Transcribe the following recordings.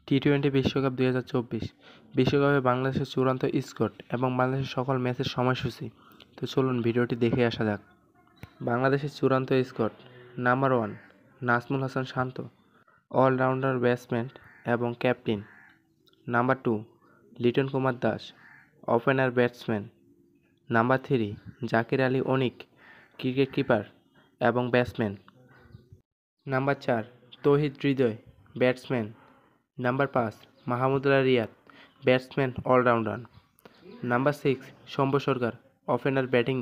T twenty বিশ্বকাপ 2024 বিশ্বকাপে বাংলাদেশের চূড়ান্ত স্কোর এবং বাংলাদেশের সকল ম্যাচের সময়সূচি। তো চলুন ভিডিওটি দেখে আসা যাক। বাংলাদেশের চূড়ান্ত score: number 1 Najmul Hasan Shanto, allrounder batsman এবং captain. Number 2 Litton Kumar Das, opener batsman. Number 3 Jaker Ali Anik, cricket keeper এবং batsman. Number 4 Towhid Hridoy, batsman. Number 5 Mahmudullah Riyad, batsman allrounder. Number 6 Shambhu Sarkar, opener batting.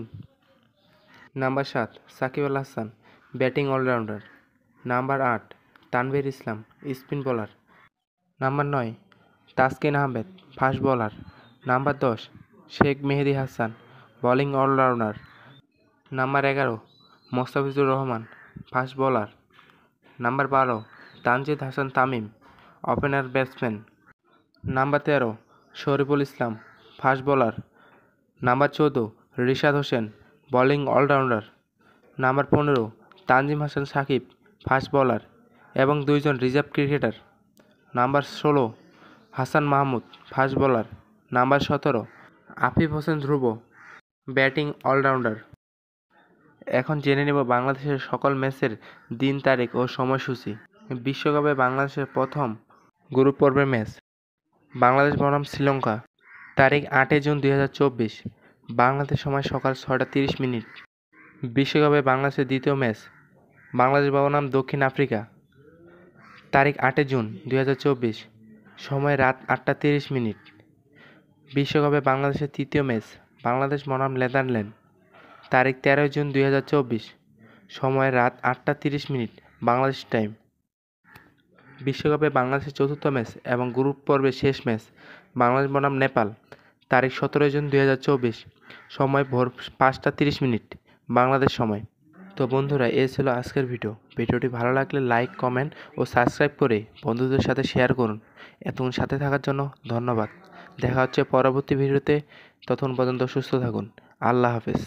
Number 7 Shakib Al Hasan, batting allrounder. Number 8 Tanvir Islam, spin bowler. Number 9 Taskin Ahmed, fast bowler. Number 10 Sheikh মেহেদী Hasan, bowling allrounder. Number 11 Mustafizur Rahman, fast bowler. Number 12 Tanzid Hasan Tamim, opener batsman. Number 13 Shoriful Islam, fast bowler. Number 14 Rishad Hossain, bowling allrounder. Number 15 Tanzim Hasan Sakib, fast bowler এবং 2 জন reserve cricketer. Number 16 Hasan Mahmud, fast bowler. Number 17 Afif Hossain Dhruba, batting allrounder. এখন জেনে নেব বাংলাদেশের সকল ম্যাচের দিন, তারিখ ও সময়সূচি। বিশ্বকাপে বাংলাদেশের প্রথম গ্রুপ পর্বের ম্যাচ: বাংলাদেশ বনাম শ্রীলঙ্কা, তারিখ 8 জুন 2024, বাংলাদেশ সময় সকাল 6:30। বিশ্বকাপে বাংলাদেশের দ্বিতীয় ম্যাচ: বাংলাদেশ বনাম দক্ষিণ আফ্রিকা, তারিখ 8 জুন 2024, সময় রাত 8:30। বিশ্বকাপে বাংলাদেশের তৃতীয় ম্যাচ: বাংলাদেশ বনাম নেদারল্যান্ড, তারিখ 13 জুন 2024, সময় রাত 8:30 বাংলাদেশ টাইম। বিশ্বকাপে বাংলাদেশের চতুর্থ ম্যাচ এবং গ্রুপ পর্বের শেষ ম্যাচ: বাংলাদেশ বনাম নেপাল, তারিখ 17 জুন 2024, সময় ভোর 5:30 বাংলাদেশ সময়। তো বন্ধুরা, এই ছিল আজকের ভিডিওটি ভালো লাগলে লাইক, কমেন্ট ও সাবস্ক্রাইব করে বন্ধুদের সাথে শেয়ার করুন। এতক্ষণ সাথে থাকার জন্য ধন্যবাদ। দেখা হচ্ছে পরবর্তী ভিডিওতে। ততক্ষণ পর্যন্ত সুস্থ থাকুন। আল্লাহ হাফেজ।